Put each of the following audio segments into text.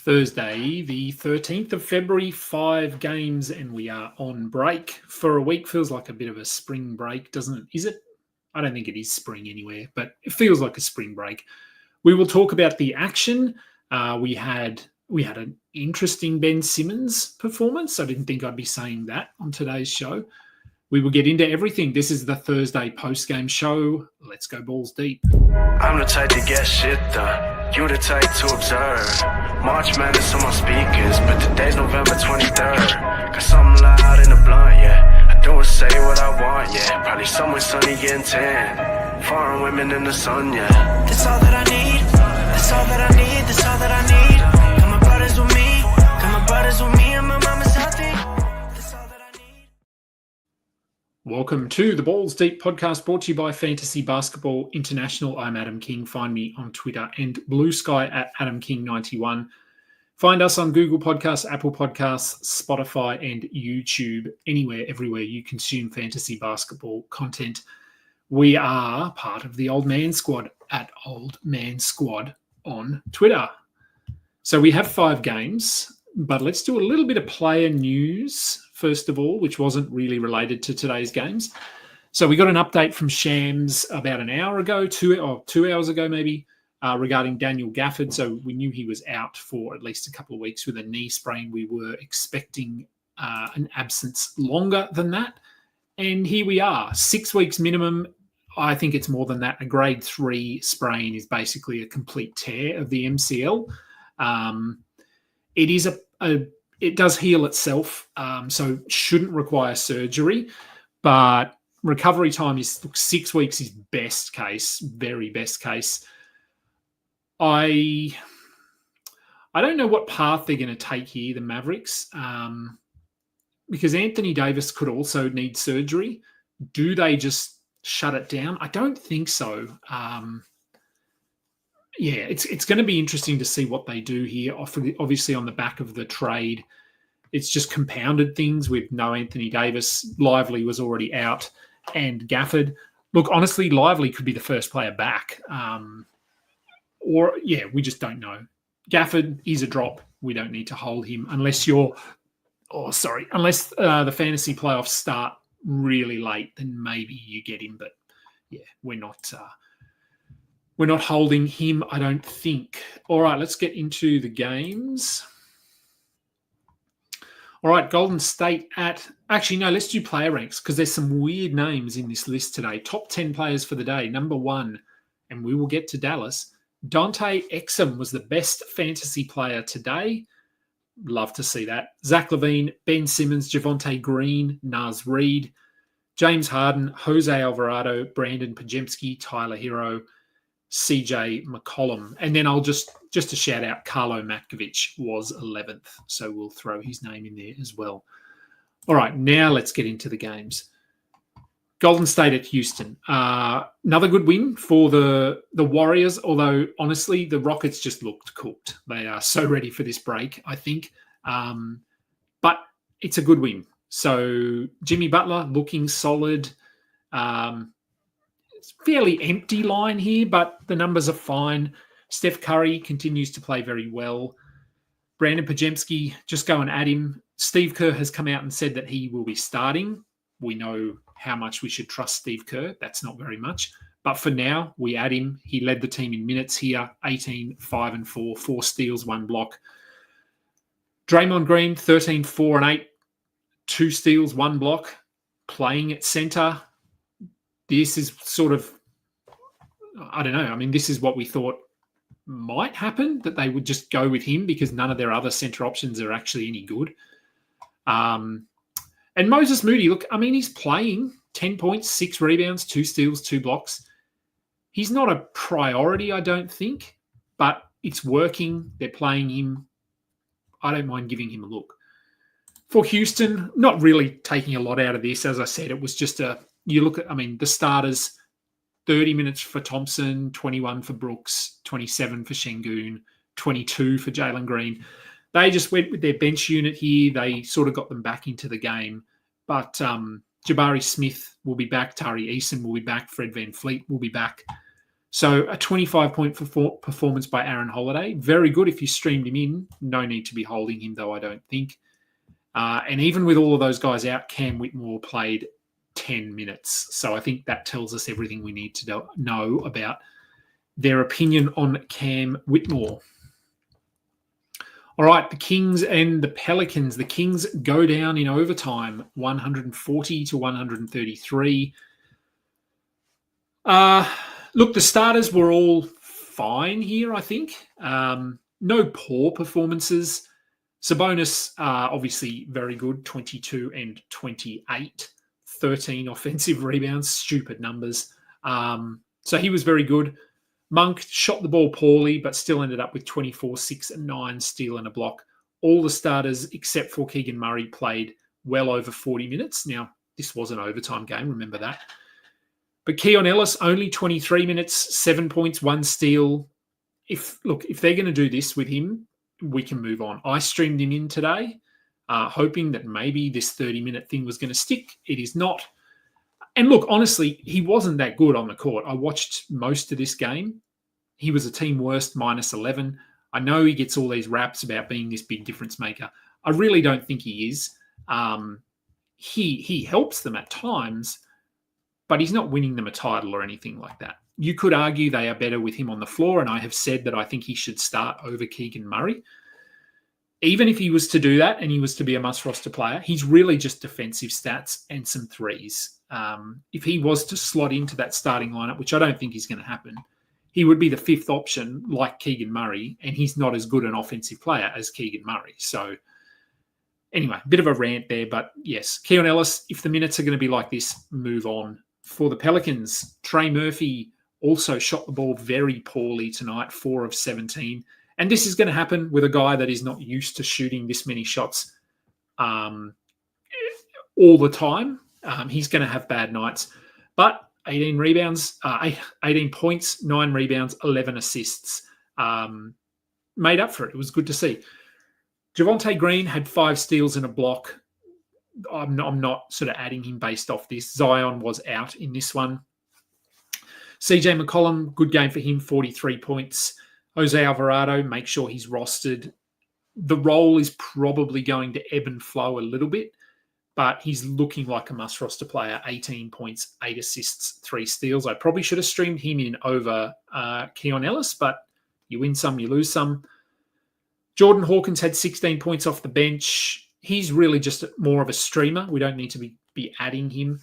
Thursday, the 13th of February, 5 games, and we are on break for a week. Feels like a bit of a spring break, doesn't it? Is it? I don't think it is spring anywhere, but it feels like a spring break. We will talk about the action. We had an interesting Ben Simmons performance. I didn't think I'd be saying that on today's show. We will get into everything. This is the Thursday post-game show. Let's go balls deep. I'm the type to get shit done. You the type to observe. March Madness on my speakers, but today's November 23rd. Got something loud in the blunt, yeah. I don't say what I want, yeah. Probably somewhere sunny getting tan. Foreign women in the sun, yeah. That's all that I need. That's all that I need. That's all that I need. Got my brothers with me. Got my brothers with me, and my mama's healthy. That's all that I need. Welcome to the Balls Deep podcast, brought to you by Fantasy Basketball International. I'm Adam King. Find me on Twitter and Blue Sky at AdamKing91. Find us on Google Podcasts, Apple Podcasts, Spotify, and YouTube. Anywhere, everywhere you consume fantasy basketball content. We are part of the Old Man Squad at Old Man Squad on Twitter. So we have 5 games, but let's do a little bit of player news first of all, which wasn't really related to today's games. So we got an update from Shams about an hour ago, 2 hours ago maybe, regarding Daniel Gafford. So we knew he was out for at least a couple of weeks with a knee sprain. We were expecting an absence longer than that. And here we are, 6 weeks minimum. I think it's more than that. A grade 3 sprain is basically a complete tear of the MCL. It is it does heal itself, so shouldn't require surgery. But recovery time is 6 weeks is best case, very best case. I don't know what path they're going to take here, the Mavericks, because Anthony Davis could also need surgery. Do they just shut it down? I don't think so. It's going to be interesting to see what they do here. Obviously, on the back of the trade, it's just compounded things with no Anthony Davis. Lively was already out, and Gafford. Look, honestly, Lively could be the first player back. We just don't know. Gafford is a drop. We don't need to hold him unless the fantasy playoffs start really late, then maybe you get him. But yeah, we're not holding him, I don't think. All right, let's get into the games. All right, Golden State let's do player ranks because there's some weird names in this list today. Top 10 players for the day. Number 1, and we will get to Dallas. Dante Exum was the best fantasy player today. Love to see that. Zach LaVine, Ben Simmons, Javonte Green, Naz Reid, James Harden, Jose Alvarado, Brandon Pajemski, Tyler Hero, CJ McCollum. And then I'll just to shout out, Carlo Matkovic was 11th. So we'll throw his name in there as well. All right, now let's get into the games. Golden State at Houston. Another good win for the Warriors, although honestly, the Rockets just looked cooked. They are so ready for this break, I think. But it's a good win. So Jimmy Butler looking solid. It's a fairly empty line here, but the numbers are fine. Steph Curry continues to play very well. Brandon Pajemski, just going at him. Steve Kerr has come out and said that he will be starting. We know how much we should trust Steve Kerr. That's not very much. But for now, we add him. He led the team in minutes here, 18, 5 and 4, 4 steals, 1 block. Draymond Green, 13, 4 and 8, 2 steals, 1 block, playing at center. This is sort of, I don't know. I mean, this is what we thought might happen, that they would just go with him because none of their other center options are actually any good. And Moses Moody, look, I mean, he's playing 10 points, 6 rebounds, 2 steals, 2 blocks. He's not a priority, I don't think, but it's working. They're playing him. I don't mind giving him a look. For Houston, not really taking a lot out of this. As I said, it was just you look at, the starters, 30 minutes for Thompson, 21 for Brooks, 27 for Şengün, 22 for Jalen Green. They just went with their bench unit here. They sort of got them back into the game. But Jabari Smith will be back. Tari Eason will be back. Fred VanVleet will be back. So a 25-point performance by Aaron Holiday. Very good if you streamed him in. No need to be holding him, though, I don't think. And even with all of those guys out, Cam Whitmore played 10 minutes. So I think that tells us everything we need to know about their opinion on Cam Whitmore. All right, the Kings and the Pelicans. The Kings go down in overtime, 140 to 133. Look, the starters were all fine here, I think. No poor performances. Sabonis, obviously very good, 22 and 28, 13 offensive rebounds, stupid numbers. So he was very good. Monk shot the ball poorly, but still ended up with 24, 6, and 9, steal and a block. All the starters, except for Keegan Murray, played well over 40 minutes. Now, this was an overtime game, remember that. But Keon Ellis, only 23 minutes, 7 points, 1 steal. If they're going to do this with him, we can move on. I streamed him in today, hoping that maybe this 30-minute thing was going to stick. It is not. And look, honestly, he wasn't that good on the court. I watched most of this game. He was a team worst, minus 11. I know he gets all these raps about being this big difference maker. I really don't think he is. He helps them at times, but he's not winning them a title or anything like that. You could argue they are better with him on the floor, and I have said that I think he should start over Keegan Murray. Even if he was to do that and he was to be a must-roster player, he's really just defensive stats and some threes. If he was to slot into that starting lineup, which I don't think is going to happen, he would be the fifth option like Keegan Murray, and he's not as good an offensive player as Keegan Murray. So anyway, a bit of a rant there, but yes, Keon Ellis, if the minutes are going to be like this, move on. For the Pelicans, Trey Murphy also shot the ball very poorly tonight, 4 of 17. And this is going to happen with a guy that is not used to shooting this many shots all the time. He's going to have bad nights. But 18 rebounds, 18 points, 9 rebounds, 11 assists. Made up for it. It was good to see. Javonte Green had 5 steals and a block. I'm not sort of adding him based off this. Zion was out in this one. CJ McCollum, good game for him, 43 points. Jose Alvarado, make sure he's rostered. The role is probably going to ebb and flow a little bit, but he's looking like a must-roster player, 18 points, 8 assists, 3 steals. I probably should have streamed him in over Keon Ellis, but you win some, you lose some. Jordan Hawkins had 16 points off the bench. He's really just more of a streamer. We don't need to be adding him.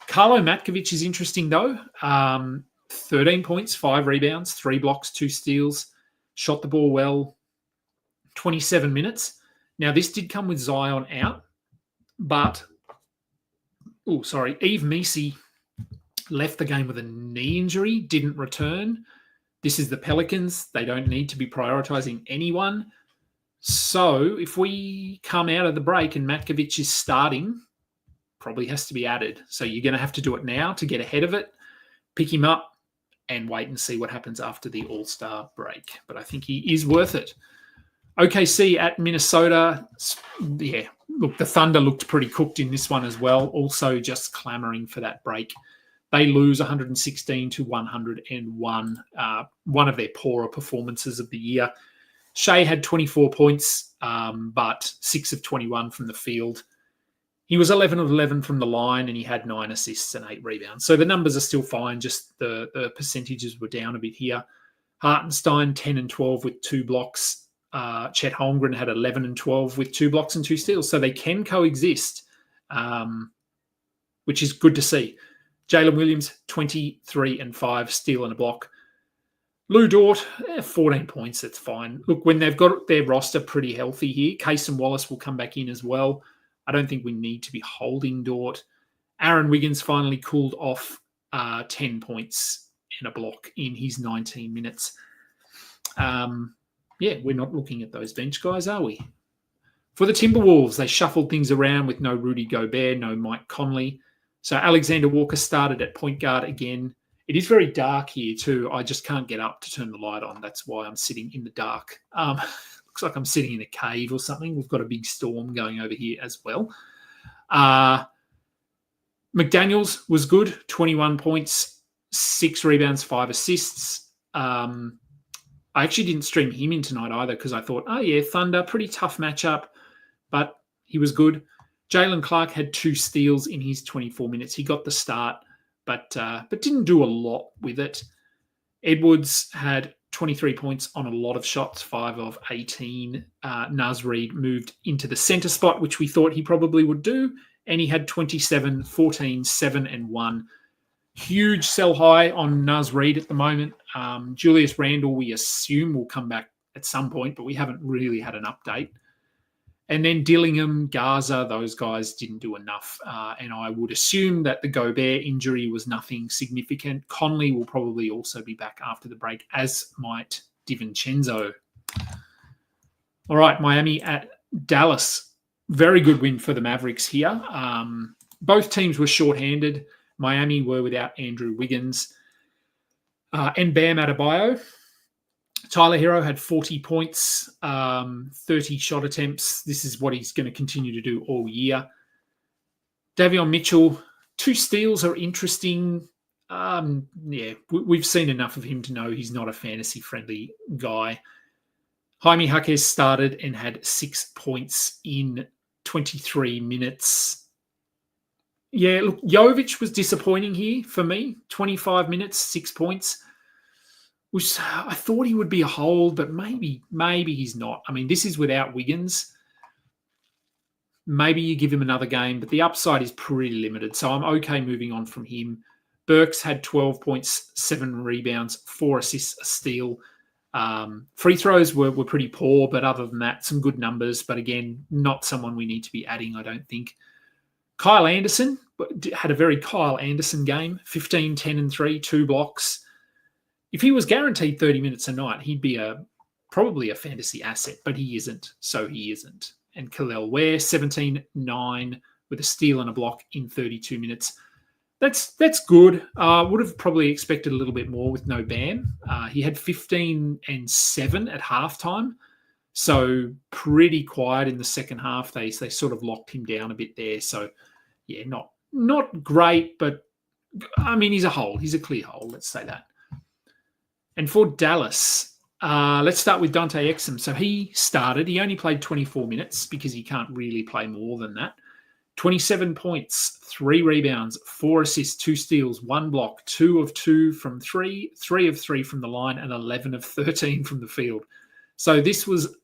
Karlo Matkovic is interesting, though. 13 points, 5 rebounds, 3 blocks, 2 steals. Shot the ball well. 27 minutes. Now, this did come with Zion out, but, Yves Messi left the game with a knee injury, didn't return. This is the Pelicans. They don't need to be prioritizing anyone. So if we come out of the break and Matkovic is starting, probably has to be added. So you're going to have to do it now to get ahead of it, pick him up, and wait and see what happens after the All-Star break. But I think he is worth it. OKC at Minnesota. Yeah, look, the Thunder looked pretty cooked in this one as well. Also just clamoring for that break. They lose 116 to 101. One of their poorer performances of the year. Shea had 24 points, but 6 of 21 from the field. He was 11 of 11 from the line, and he had 9 assists and 8 rebounds. So the numbers are still fine, just the percentages were down a bit here. Hartenstein, 10 and 12 with 2 blocks. Chet Holmgren had 11 and 12 with 2 blocks and 2 steals. So they can coexist, which is good to see. Jalen Williams, 23 and 5, steal and a block. Lou Dort, 14 points, that's fine. Look, when they've got their roster pretty healthy here, Cason Wallace will come back in as well. I don't think we need to be holding Dort. Aaron Wiggins finally cooled off 10 points and a block in his 19 minutes. We're not looking at those bench guys, are we? For the Timberwolves, they shuffled things around with no Rudy Gobert, no Mike Conley. So Alexander Walker started at point guard again. It is very dark here too. I just can't get up to turn the light on. That's why I'm sitting in the dark. Looks like I'm sitting in a cave or something. We've got a big storm going over here as well. McDaniels was good, 21 points, 6 rebounds, 5 assists. I actually didn't stream him in tonight either because I thought, oh yeah, Thunder, pretty tough matchup, but he was good. Jalen Clark had 2 steals in his 24 minutes. He got the start, but didn't do a lot with it. Edwards had 23 points on a lot of shots, 5 of 18. Naz Reid moved into the center spot, which we thought he probably would do, and he had 27, 14, 7, and 1. Huge sell high on Naz Reid at the moment. Julius Randle, we assume, will come back at some point, but we haven't really had an update. And then Dillingham, Gaza, those guys didn't do enough. And I would assume that the Gobert injury was nothing significant. Conley will probably also be back after the break, as might DiVincenzo. All right, Miami at Dallas. Very good win for the Mavericks here. Both teams were shorthanded. Miami were without Andrew Wiggins and Bam Adebayo. Tyler Hero had 40 points, 30 shot attempts. This is what he's going to continue to do all year. Davion Mitchell, 2 steals are interesting. We've seen enough of him to know he's not a fantasy-friendly guy. Jaime Jaquez started and had 6 points in 23 minutes. Yeah, look, Jovic was disappointing here for me. 25 minutes, 6 points. Which I thought he would be a hold, but maybe he's not. I mean, this is without Wiggins. Maybe you give him another game, but the upside is pretty limited. So I'm okay moving on from him. Burks had 12 points, 7 rebounds, 4 assists, a steal. Free throws were pretty poor, but other than that, some good numbers. But again, not someone we need to be adding, I don't think. Kyle Anderson had a very Kyle Anderson game. 15, 10, and 3, 2 blocks. If he was guaranteed 30 minutes a night, he'd be probably a fantasy asset, but he isn't, so he isn't. And Khalil Ware, 17-9 with a steal and a block in 32 minutes. That's good. Would have probably expected a little bit more with no Bam. He had 15 and 7 at halftime, so pretty quiet in the second half. They sort of locked him down a bit there. So, yeah, not great, but, I mean, he's a hold. He's a clear hold, let's say that. And for Dallas, let's start with Dante Exum. So he started. He only played 24 minutes because he can't really play more than that. 27 points, 3 rebounds, 4 assists, 2 steals, 1 block, 2 of 2 from 3, 3 of 3 from the line, and 11 of 13 from the field. So this was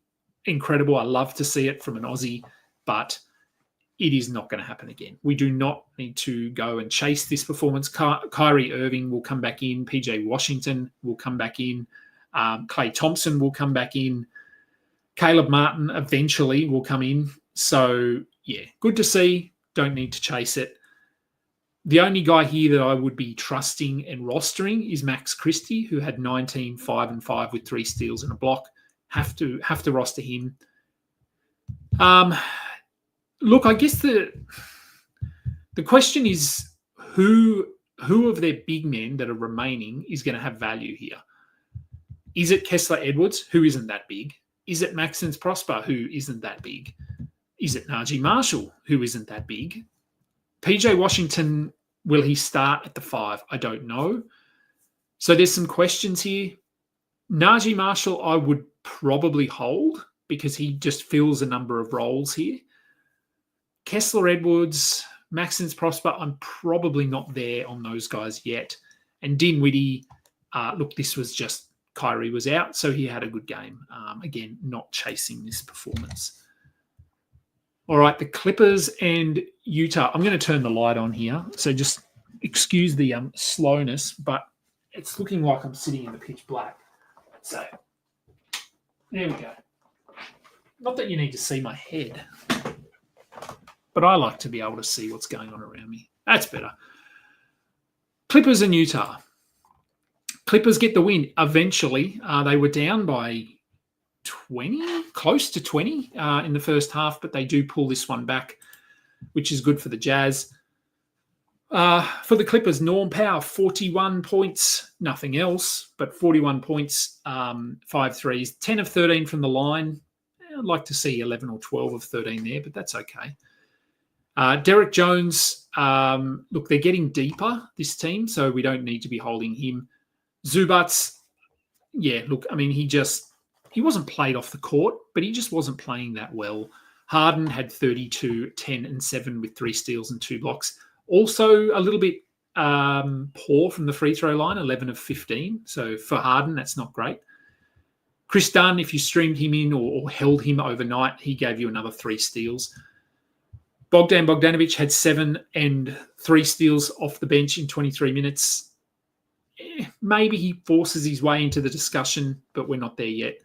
incredible. I love to see it from an Aussie, but it is not going to happen again. We do not need to go and chase this performance. Kyrie Irving will come back in. PJ Washington will come back in. Klay Thompson will come back in. Caleb Martin eventually will come in. So, yeah, good to see. Don't need to chase it. The only guy here that I would be trusting and rostering is Max Christie, who had 19, 5, and 5 with 3 steals and a block. Have to roster him. Look, I guess the question is who of their big men that are remaining is going to have value here? Is it Kessler Edwards, who isn't that big? Is it Maxence Prosper, who isn't that big? Is it Najee Marshall, who isn't that big? PJ Washington, will he start at the 5? I don't know. So there's some questions here. Najee Marshall, I would probably hold because he just fills a number of roles here. Kessler Edwards, Maxence Prosper, I'm probably not there on those guys yet. And Dinwiddie, look, this was just Kyrie was out, so he had a good game. Again, not chasing this performance. All right, the Clippers and Utah. I'm going to turn the light on here, so just excuse the slowness, but it's looking like I'm sitting in the pitch black. So there we go. Not that you need to see my head, but I like to be able to see what's going on around me. That's better. Clippers and Utah. Clippers get the win eventually. They were down by 20, close to 20 in the first half, but they do pull this one back, which is good for the Jazz. For the Clippers, Norm Powell, 41 points, nothing else, but 41 points, 5 threes, 10 of 13 from the line. I'd like to see 11 or 12 of 13 there, but that's okay. Derek Jones, look, they're getting deeper, this team, so we don't need to be holding him. Zubats, yeah, look, I mean, he wasn't played off the court, but he just wasn't playing that well. Harden had 32, 10, and 7 with 3 steals and 2 blocks. Also a little bit poor from the free throw line, 11 of 15. So for Harden, that's not great. Chris Dunn, if you streamed him in or held him overnight, he gave you another 3 steals. Bogdan Bogdanovic had 7 and 3 steals off the bench in 23 minutes. Maybe he forces his way into the discussion, but we're not there yet.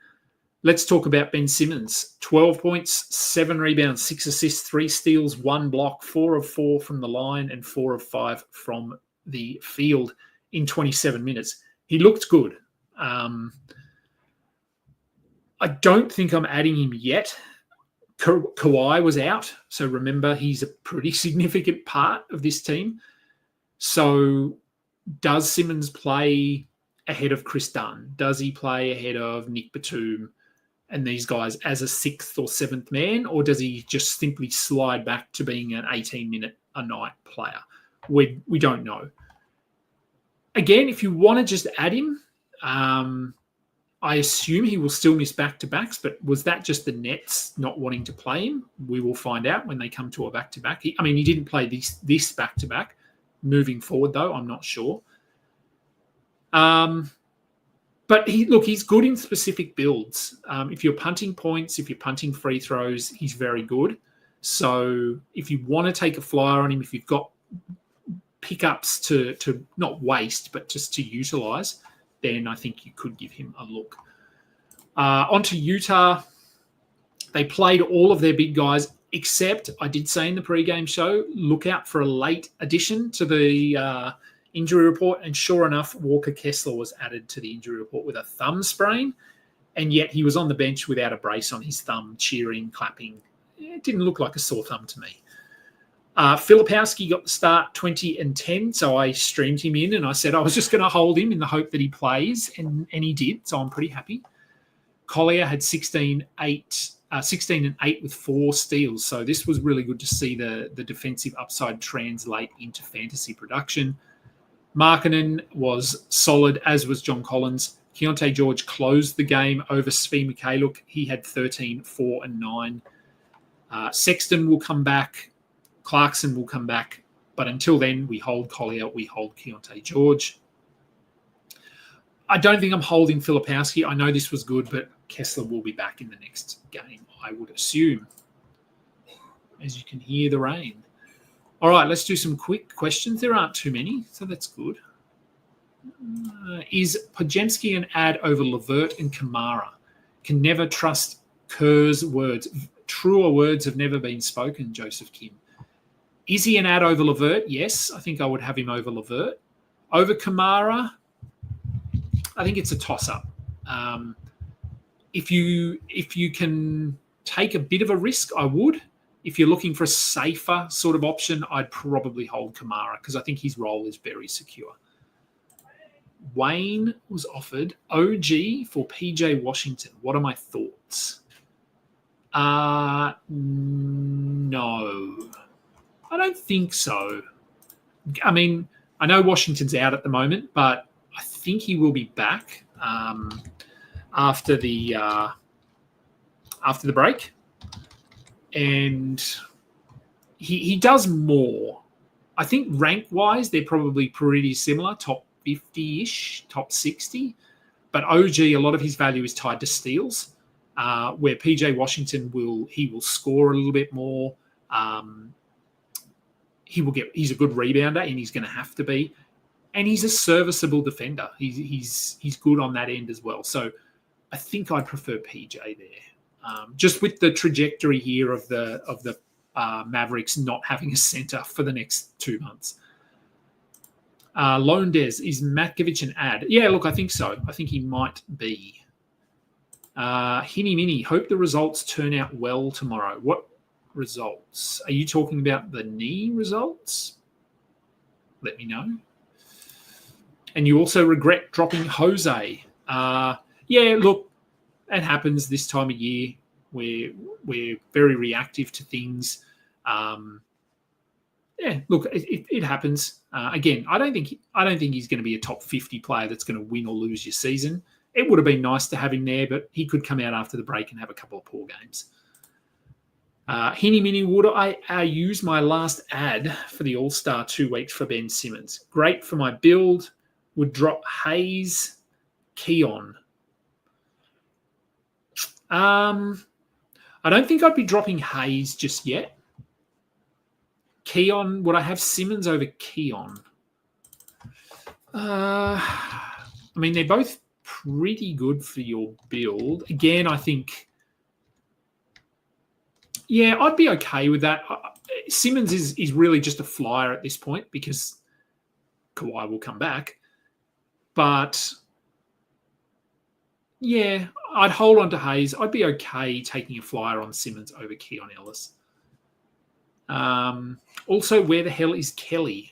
Let's talk about Ben Simmons. 12 points, 7 rebounds, 6 assists, 3 steals, 1 block, 4 of 4 from the line, and 4 of 5 from the field in 27 minutes. He looked good. I don't think I'm adding him yet. Kawhi was out, so remember, he's a pretty significant part of this team. So does Simmons play ahead of Chris Dunn? Does he play ahead of Nick Batum and these guys as a 6th or 7th man, or does he just simply slide back to being an 18-minute-a-night player? We don't know. Again, if you want to just add him, I assume he will still miss back-to-backs, but was that just the Nets not wanting to play him? We will find out when they come to a back-to-back. He didn't play this back-to-back. Moving forward, though, I'm not sure. But he's good in specific builds. If you're punting points, if you're punting free throws, he's very good. So if you want to take a flyer on him, if you've got pickups to not waste, but just to utilize, then I think you could give him a look. On to Utah. They played all of their big guys, except I did say in the pregame show, look out for a late addition to the injury report. And sure enough, Walker Kessler was added to the injury report with a thumb sprain. And yet he was on the bench without a brace on his thumb, cheering, clapping. It didn't look like a sore thumb to me. Filipowski got the start 20 and 10, so I streamed him in and I said I was just going to hold him in the hope that he plays, and he did, so I'm pretty happy. Collier had 16 and 8 with 4 steals, so this was really good to see the defensive upside translate into fantasy production. Markkanen was solid, as was John Collins. Keontae George closed the game over Svi Mikhailuk. He had 13, 4, and 9. Sexton will come back. Clarkson will come back. But until then, we hold Collier, we hold Keontae George. I don't think I'm holding Filipowski. I know this was good, but Kessler will be back in the next game, I would assume. As you can hear the rain. All right, let's do some quick questions. There aren't too many, so that's good. Is Podziemski an ad over Levert and Kamara? Can never trust Kerr's words. Truer words have never been spoken, Joseph Kim. Is he an ad over Levert? Yes, I think I would have him over Levert. Over Kamara, I think it's a toss-up. If you can take a bit of a risk, I would. If you're looking for a safer sort of option, I'd probably hold Kamara because I think his role is very secure. Wayne was offered OG for PJ Washington. What are my thoughts? No. I don't think so. I mean, I know Washington's out at the moment, but I think he will be back after the break. And he does more. I think rank-wise, they're probably pretty similar, top 50-ish, top 60. But OG, a lot of his value is tied to steals, where PJ Washington will score a little bit more. He's a good rebounder, and he's going to have to be. And he's a serviceable defender. He's good on that end as well. So I think I'd prefer PJ there. Just with the trajectory here of the Mavericks not having a center for the next 2 months. Lone Des, is Matkovic an ad? Yeah, look, I think so. I think he might be. Hinny Minnie, hope the results turn out well tomorrow. What results? Are you talking about the knee results? Let me know. And you also regret dropping Jose. Yeah, look, it happens this time of year. We're very reactive to things. Yeah, look, it happens. Again, I don't think he's going to be a top 50 player that's going to win or lose your season. It would have been nice to have him there, but he could come out after the break and have a couple of poor games. Hinny Mini, would I use my last ad for the All-Star 2 weeks for Ben Simmons? Great for my build. Would drop Hayes, Keon. I don't think I'd be dropping Hayes just yet. Keon, would I have Simmons over Keon? I mean, they're both pretty good for your build. Again, I think, yeah, I'd be okay with that. Simmons is really just a flyer at this point because Kawhi will come back. But, yeah, I'd hold on to Hayes. I'd be okay taking a flyer on Simmons over Keon Ellis. Also, where the hell is Kelly?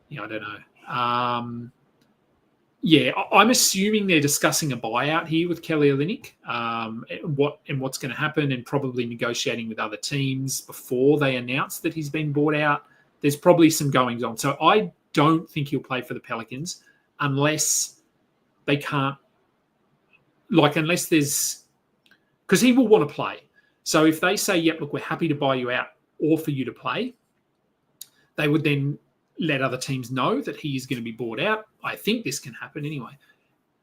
Yeah, I don't know. Yeah, I'm assuming they're discussing a buyout here with Kelly Olynyk, what's going to happen, and probably negotiating with other teams before they announce that he's been bought out. There's probably some goings on. So I don't think he'll play for the Pelicans unless they can't, unless there's, because he will want to play. So if they say, yep, look, we're happy to buy you out or for you to play, they would then let other teams know that he is going to be bought out. I think this can happen anyway.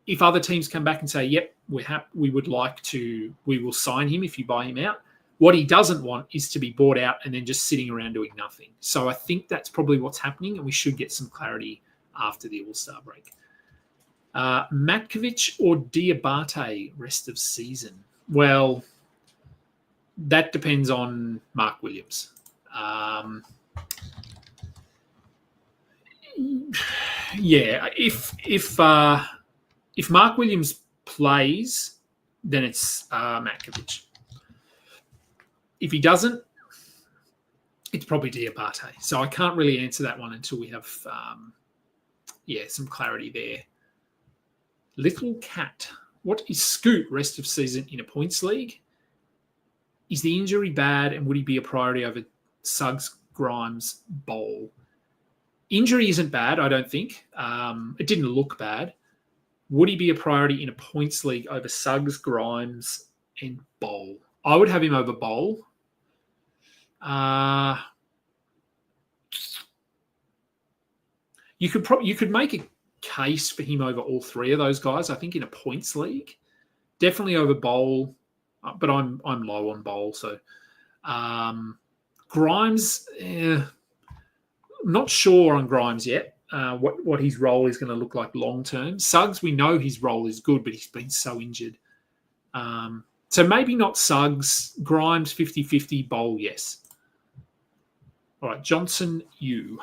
If other teams come back and say, yep, we will sign him if you buy him out. What he doesn't want is to be bought out and then just sitting around doing nothing. So I think that's probably what's happening, and we should get some clarity after the All-Star break. Matkovic or Diabate rest of season? Well, that depends on Mark Williams. Yeah, if Mark Williams plays, then it's Matkovic. If he doesn't, it's probably Diabate. So I can't really answer that one until we have, some clarity there. Little Cat, what is Scoot rest of season in a points league? Is the injury bad, and would he be a priority over Suggs, Grimes, Bowl? Injury isn't bad, I don't think. It didn't look bad. Would he be a priority in a points league over Suggs, Grimes, and Bowl? I would have him over Bowl. You could make a case for him over all three of those guys. I think in a points league, definitely over Bowl, but I'm low on Bowl. So Grimes, not sure on Grimes yet. What his role is going to look like long term. Suggs, we know his role is good, but he's been so injured. So maybe not Suggs. Grimes 50-50. Bowl, yes. All right, Johnson, you.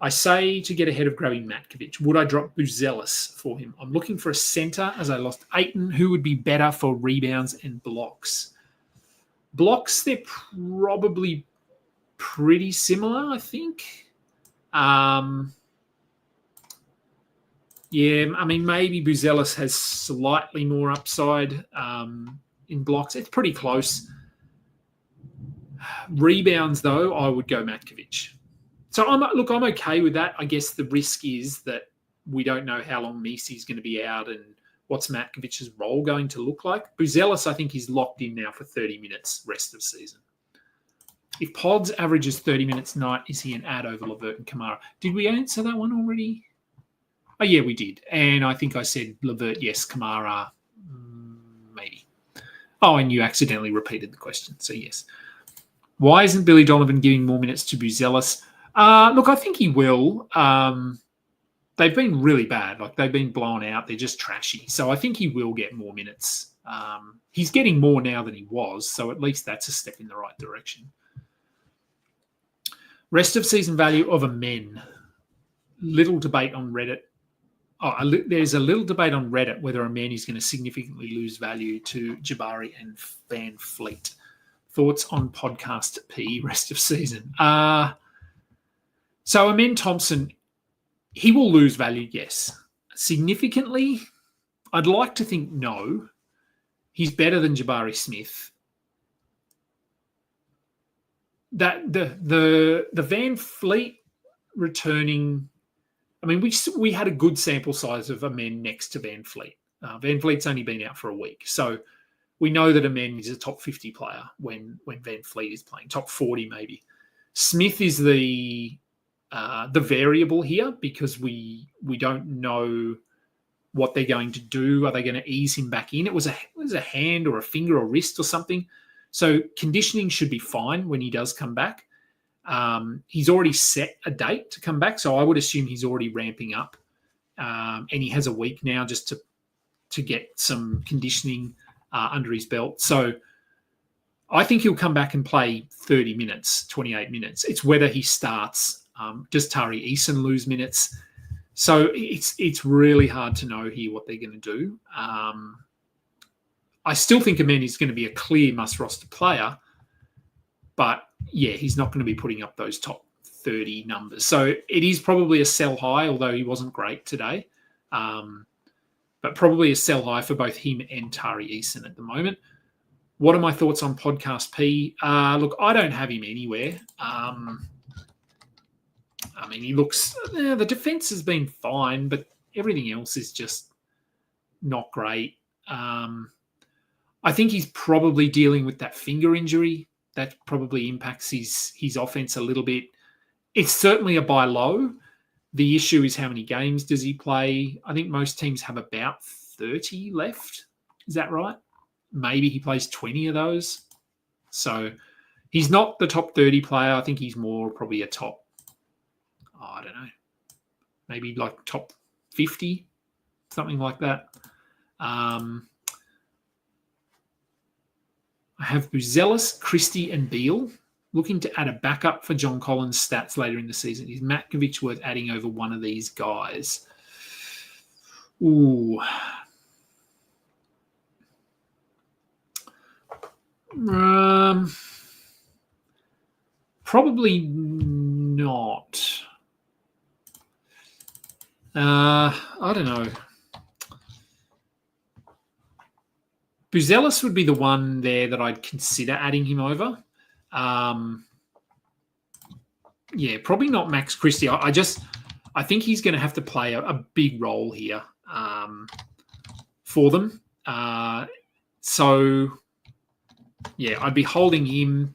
I say to get ahead of grabbing Matkovic. Would I drop Buzelis for him? I'm looking for a centre as I lost Ayton. Who would be better for rebounds and blocks? Blocks, they're probably pretty similar, I think. Yeah, I mean, maybe Buzelis has slightly more upside in blocks. It's pretty close. Rebounds, though, I would go Matkovic. So, I'm okay with that. I guess the risk is that we don't know how long Misi's going to be out and what's Matkovic's role going to look like. Buzelis, I think, is locked in now for 30 minutes rest of season. If Pods averages 30 minutes a night, is he an ad over LeVert and Kamara? Did we answer that one already? Oh, yeah, we did. And I think I said LeVert, yes, Kamara, maybe. Oh, and you accidentally repeated the question, so yes. Why isn't Billy Donovan giving more minutes to Buzelis? Look, I think he will. They've been really bad. They've been blown out. They're just trashy. So I think he will get more minutes. He's getting more now than he was, so at least that's a step in the right direction. Rest of season value of a men. Little debate on Reddit. There's a little debate on Reddit whether a man is going to significantly lose value to Jabari and Van Fleet. Thoughts on podcast P rest of season? So Amen Thompson, he will lose value, yes. Significantly, I'd like to think no. He's better than Jabari Smith. that the Van Fleet returning. I mean, we had a good sample size of Amen next to Van Fleet. Van Fleet's only been out for a week, so we know that Amen is a top 50 player when Van Fleet is playing, top 40 maybe. Smith is the variable here because we don't know what they're going to do. Are they going to ease him back in? It was a hand or a finger or wrist or something. So conditioning should be fine when he does come back. He's already set a date to come back, so I would assume he's already ramping up. And he has a week now just to get some conditioning under his belt. So I think he'll come back and play 30 minutes, 28 minutes. It's whether he starts. Does Tari Eason lose minutes? So it's really hard to know here what they're going to do. I still think Amen is going to be a clear must-roster player, but yeah, he's not going to be putting up those top 30 numbers. So it is probably a sell high, although he wasn't great today. But probably a sell high for both him and Tari Eason at the moment. What are my thoughts on Podcast P? Look, I don't have him anywhere. I mean, he looks... the defense has been fine, but everything else is just not great. I think he's probably dealing with that finger injury. That probably impacts his offense a little bit. It's certainly a buy low. The issue is how many games does he play? I think most teams have about 30 left. Is that right? Maybe he plays 20 of those. So he's not the top 30 player. I think he's more probably a top, I don't know, maybe like top 50, something like that. I have Buzelis, Christie, and Beal. Looking to add a backup for John Collins' stats later in the season. Is Matkovic worth adding over one of these guys? Ooh. Probably not. I don't know. Buzelis would be the one there that I'd consider adding him over. Yeah, probably not Max Christie. I think he's going to have to play a big role here for them. So, yeah, I'd be holding him.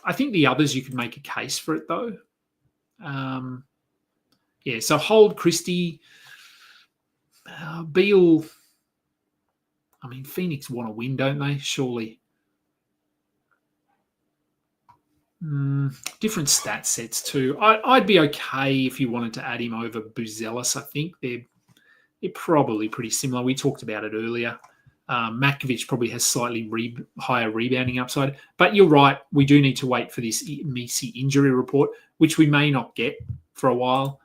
I think the others you could make a case for it, though. Yeah, so hold Christie. Beal... I mean, Phoenix want to win, don't they? Surely. Different stat sets too. I'd be okay if you wanted to add him over Buzelis. I think they're probably pretty similar. We talked about it earlier. Matkovic probably has slightly higher rebounding upside. But you're right. We do need to wait for this Messi injury report, which we may not get for a while.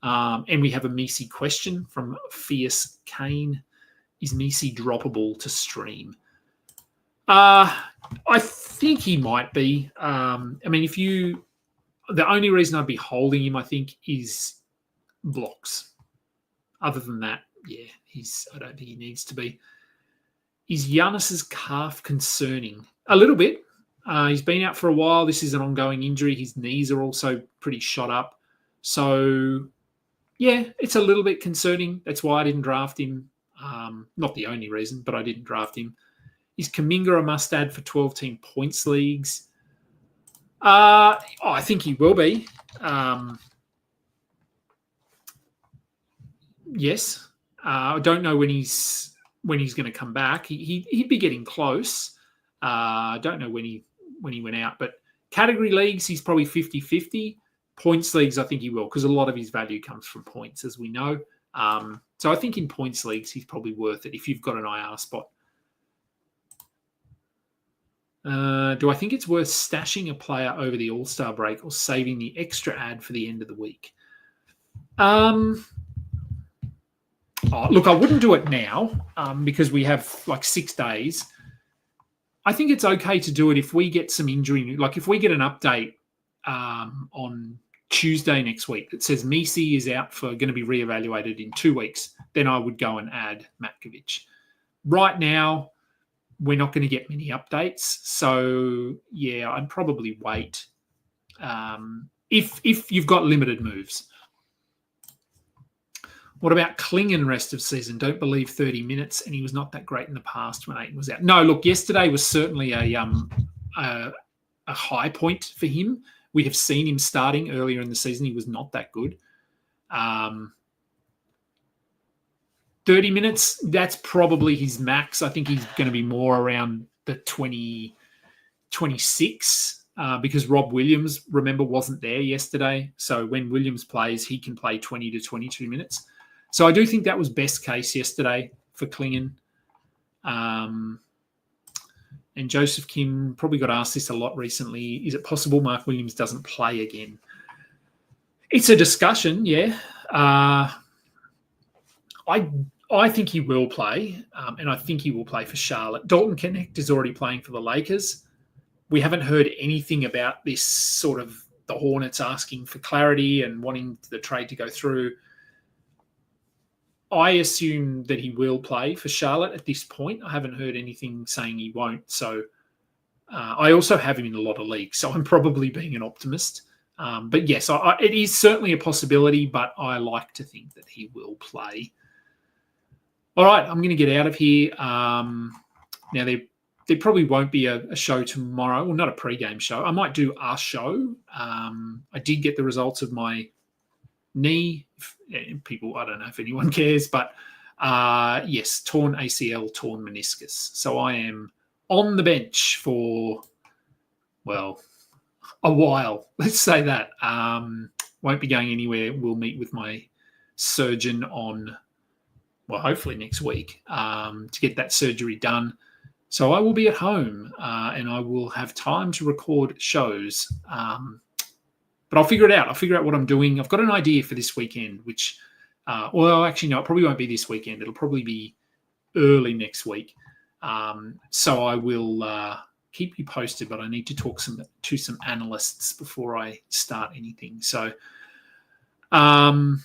And we have a Messi question from Fierce Kane. Is Messi droppable to stream? I think he might be. I mean, the only reason I'd be holding him, I think, is blocks. Other than that, yeah, I don't think he needs to be. Is Giannis's calf concerning? A little bit. He's been out for a while. This is an ongoing injury. His knees are also pretty shot up. So, yeah, it's a little bit concerning. That's why I didn't draft him. Not the only reason, but I didn't draft him. Is Kuminga a must-add for 12-team points leagues? I think he will be. Yes. I don't know when he's going to come back. He'd be getting close. I don't know when he went out, but category leagues, he's probably 50-50. Points leagues, I think he will, because a lot of his value comes from points, as we know. So I think in points leagues, he's probably worth it if you've got an IR spot. Do I think it's worth stashing a player over the All-Star break or saving the extra ad for the end of the week? Look, I wouldn't do it now because we have like 6 days. I think it's okay to do it if we get some injury. Like if we get an update on Tuesday next week that says Messi is out for going to be reevaluated in 2 weeks, then I would go and add Matkovic. Right now, we're not going to get many updates. So, yeah, I'd probably wait if you've got limited moves. What about Klingon rest of season? Don't believe 30 minutes, and he was not that great in the past when Aiton was out. No, look, yesterday was certainly a high point for him. We have seen him starting earlier in the season. He was not that good. 30 minutes, that's probably his max. I think he's going to be more around the 20, 26 because Rob Williams, remember, wasn't there yesterday. So when Williams plays, he can play 20 to 22 minutes. So I do think that was best case yesterday for Klingon. And Joseph Kim probably got asked this a lot recently. Is it possible Mark Williams doesn't play again? It's a discussion, yeah. I think he will play, and I think he will play for Charlotte. Dalton Connect is already playing for the Lakers. We haven't heard anything about this sort of the Hornets asking for clarity and wanting the trade to go through. I assume that he will play for Charlotte at this point. I haven't heard anything saying he won't. So I also have him in a lot of leagues, so I'm probably being an optimist. But yes, it is certainly a possibility, but I like to think that he will play. All right, I'm going to get out of here. Now, there probably won't be a show tomorrow. Well, not a pre-game show. I might do a show. I did get the results of my knee. People, I don't know if anyone cares, but yes, torn ACL, torn meniscus. So I am on the bench for, well, a while. Let's say that. Won't be going anywhere. We'll meet with my surgeon on, well, hopefully next week to get that surgery done. So I will be at home and I will have time to record shows. But I'll figure it out. I'll figure out what I'm doing. I've got an idea for this weekend, which, well, actually, no, it probably won't be this weekend. It'll probably be early next week. So I will keep you posted, but I need to talk to some analysts before I start anything. So, all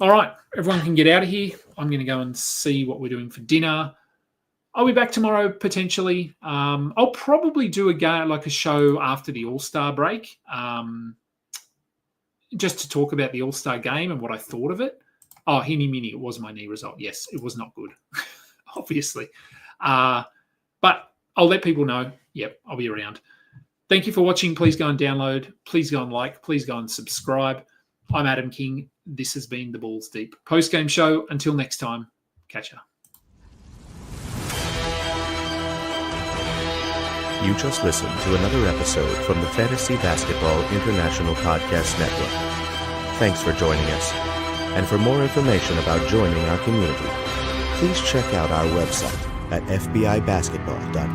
right, everyone can get out of here. I'm going to go and see what we're doing for dinner. I'll be back tomorrow, potentially. I'll probably do a show after the All-Star break, just to talk about the All-Star game and what I thought of it. Oh, Henny Mini, it was my knee result. Yes, it was not good, obviously. But I'll let people know. Yep, I'll be around. Thank you for watching. Please go and download. Please go and like. Please go and subscribe. I'm Adam King. This has been the Balls Deep post-game show. Until next time, catch ya. You just listened to another episode from the Fantasy Basketball International Podcast Network. Thanks for joining us. And for more information about joining our community, please check out our website at fbibasketball.com.